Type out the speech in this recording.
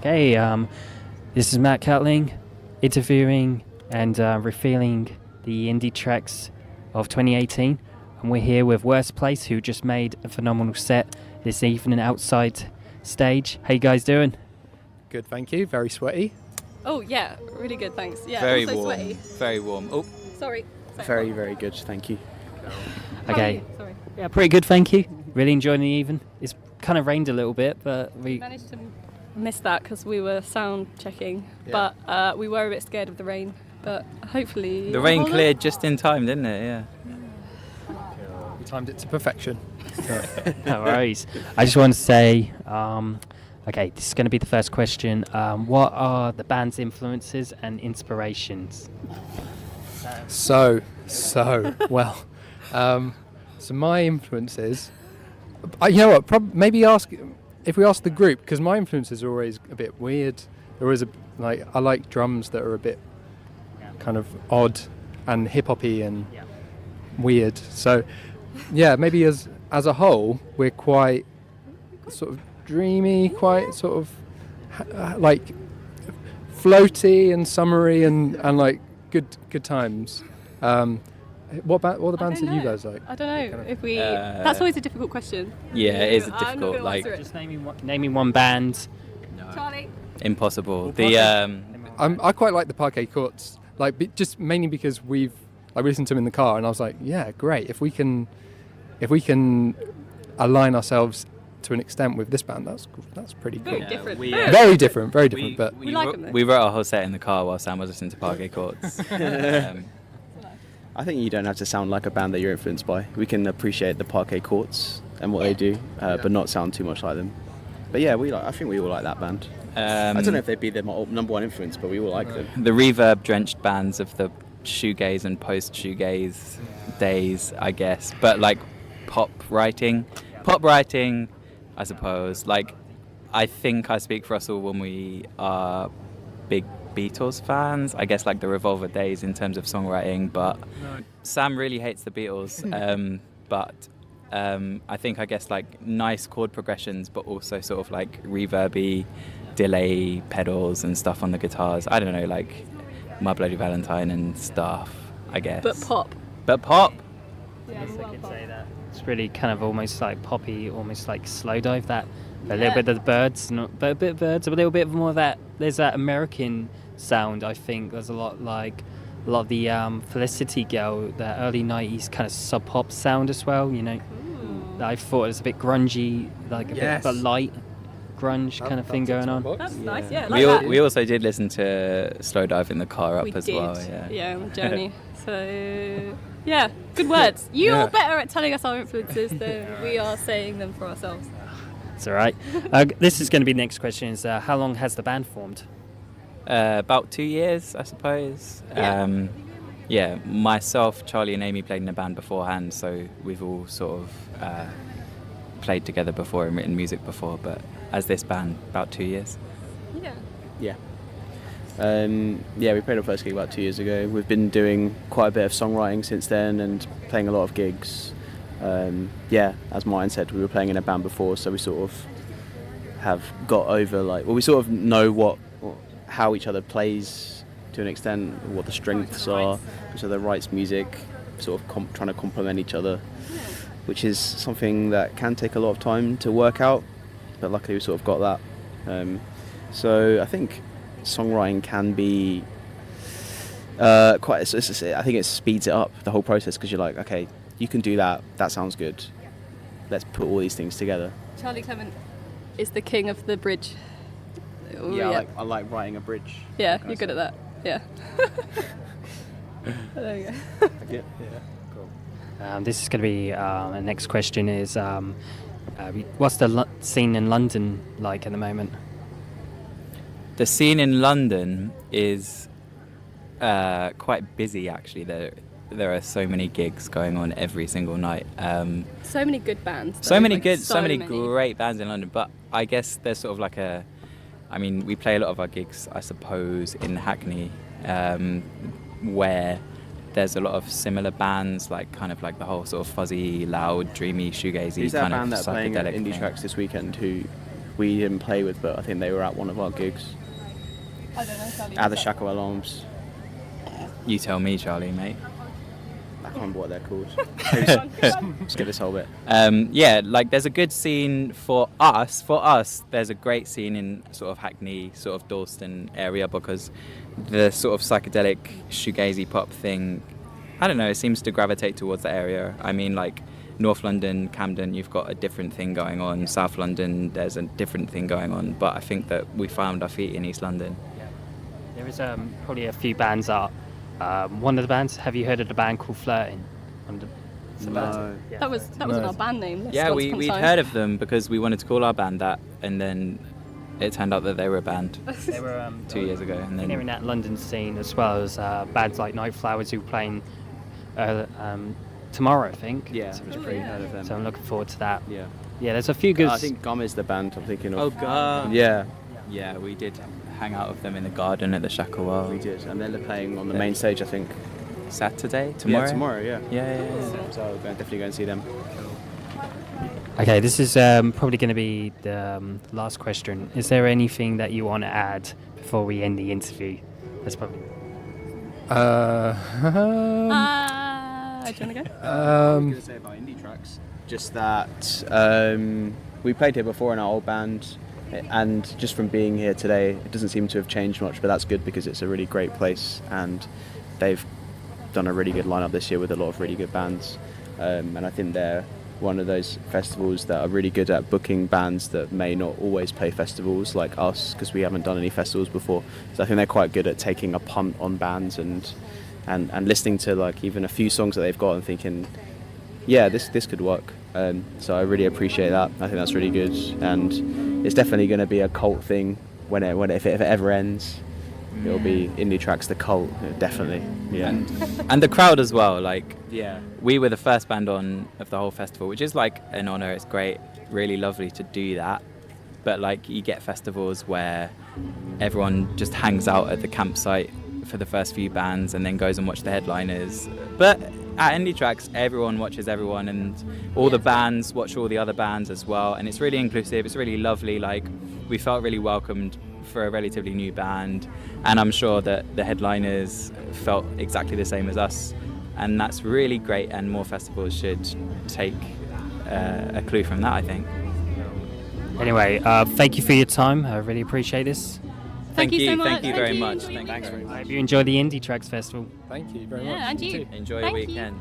Okay, this is Matt Catling, interviewing and revealing the Indietracks of 2018. And we're here with Worst Place, who just made a phenomenal set this evening outside stage. How you guys doing? Good, thank you. Very sweaty. Oh, yeah, really good, thanks. Yeah, very also warm. sweaty. Very warm. Oh, sorry. Very, very good, thank you. Okay. Sorry. Yeah, pretty good, thank you. Really enjoying the evening. It's kind of rained a little bit, but we managed to miss that because we were sound checking, Yeah. but we were a bit scared of the rain. But hopefully the rain cleared just in time, didn't it? Yeah. We timed it to perfection. no worries. I just want to say, okay, this is going to be the first question. What are the band's influences and inspirations? So my influences. You know what? Maybe if we ask the group, because my influences are always a bit weird. There is I like drums that are a bit kind of odd and hip hoppy and weird. So yeah, maybe as a whole, we're quite sort of dreamy, quite sort of like floaty and summery and like good times. What are the bands that you guys like? I don't know if we. That's always a difficult question. Yeah, it is a I'm not difficult. gonna Like, answer it. Just naming one band. Charlie. impossible. I quite like the Parquet Courts, just mainly because we listened to them in the car, and I was like, yeah, great. If we can align ourselves to an extent with this band, that's pretty Very cool. different. Very different, but We like 'em though. We wrote our whole set in the car while Sam was listening to Parquet Courts. I think you don't have to sound like a band that you're influenced by. We can appreciate the Parquet Courts and what they do, but not sound too much like them. But yeah, I think we all like that band. I don't know if they'd be their number one influence, but we all like them. The reverb-drenched bands of the shoegaze and post-shoegaze days, I guess. But like pop writing, I suppose. Like, I think I speak for us all when we are big Beatles fans. I guess like the Revolver days in terms of songwriting. But Sam really hates the Beatles. But I think, I guess, like nice chord progressions, but also sort of like reverby, delay pedals and stuff on the guitars. I don't know, like My Bloody Valentine and stuff, I guess. But pop. Yeah, I could say that. It's really kind of almost like poppy, almost like slow dive. That a little bit of the Birds, a little bit more of that. There's that American sound. I think there's a lot of the Felicity Girl, the early '90s kind of sub pop sound as well. You know, I thought it was a bit grungy, like a bit of a light grunge kind of thing going on. That's nice. Yeah, like that. We also did listen to Slow Dive in the car up We as did. well. On the journey. So yeah, good words. You're better at telling us our influences than we are saying them for ourselves. It's all right. This is going to be the next question. Is how long has the band formed? About 2 years, I suppose. Myself, Charlie and Amy played in a band beforehand, so we've all sort of played together before and written music before, but as this band, about 2 years. Yeah. We played our first gig about 2 years ago. We've been doing quite a bit of songwriting since then and playing a lot of gigs. As Martin said, we were playing in a band before, so we sort of have got over we sort of know how each other plays to an extent, what the strengths are, which other writes music, sort of trying to complement each other, which is something that can take a lot of time to work out, but luckily we sort of got that. So I think songwriting can be I think it speeds it up, the whole process, because you're like, okay, you can do that sounds good, let's put all these things together. Charlie Clement is the king of the bridge. I like writing a bridge. Yeah, you're good at that. Yeah. There you go. Cool. This is going to be the next question is what's the scene in London like at the moment? The scene in London is quite busy, actually. There are so many gigs going on every single night. So many good bands. So many great bands in London. But I guess there's sort of we play a lot of our gigs, I suppose, in Hackney, where there's a lot of similar bands, like kind of like the whole sort of fuzzy, loud, dreamy, shoegazy Who's that kind band of that's playing at psychedelic Indietracks this weekend who we didn't play with, but I think they were at one of our gigs. I don't know. Charlie, At the Shackle Alarms. You tell me, Charlie, mate. I can't remember what they're called. Let's get this whole bit. Yeah, like there's a good scene for us. For us, there's a great scene in sort of Hackney, sort of Dalston area, because the sort of psychedelic shoegazy pop thing, I don't know, it seems to gravitate towards the area. I mean, like North London, Camden, you've got a different thing going on. South London, there's a different thing going on. But I think that we found our feet in East London. There is probably a few bands that one of the bands, have you heard of the band called Flirting? No. Yeah. That was on our band name. Yeah, we'd heard of them because we wanted to call our band that, and then it turned out that they were a band They were 2 years ago. And then here in that London scene, as well as bands like Night Flowers, who are playing tomorrow, I think. Yeah, So, it's pretty heard of them. so I'm looking forward to that. Yeah. Yeah, there's a few good. I think Gum is the band I'm thinking of. Oh God. Yeah, Yeah, we did hang out with them in the garden at the Shackle we did. And then they're playing on the main stage, I think. Saturday, tomorrow. Yeah, tomorrow, yeah. Yeah. So we're definitely going to see them. Okay, this is probably going to be the last question. Is there anything that you want to add before we end the interview? That's probably. Do you want to go? I was going to say about Indietracks, just that we played here before in our old band, and just from being here today, it doesn't seem to have changed much, but that's good because it's a really great place, and they've done a really good lineup this year with a lot of really good bands, and I think they're one of those festivals that are really good at booking bands that may not always play festivals like us, because we haven't done any festivals before. So I think they're quite good at taking a punt on bands and listening to like even a few songs that they've got and thinking, yeah, this could work. So I really appreciate that. I think that's really good, and it's definitely going to be a cult thing if it ever ends. It'll be Indietracks the cult, definitely. Yeah. And the crowd as well. Like, Yeah. we were the first band on of the whole festival, which is like an honour. It's great, really lovely to do that. But like, you get festivals where everyone just hangs out at the campsite for the first few bands and then goes and watch the headliners. But at Indietracks, everyone watches everyone, and all the bands watch all the other bands as well. And it's really inclusive. It's really lovely. Like, we felt really welcomed for a relatively new band, and I'm sure that the headliners felt exactly the same as us, and that's really great, and more festivals should take a clue from that, I think. Anyway, thank you for your time. I really appreciate this. Thank you so much. Thank you very much. Enjoy your Thanks weekend. very I much. hope you enjoy the Indietracks Festival. Thank you very Yeah, much. and you. too. Enjoy your Thank you. weekend.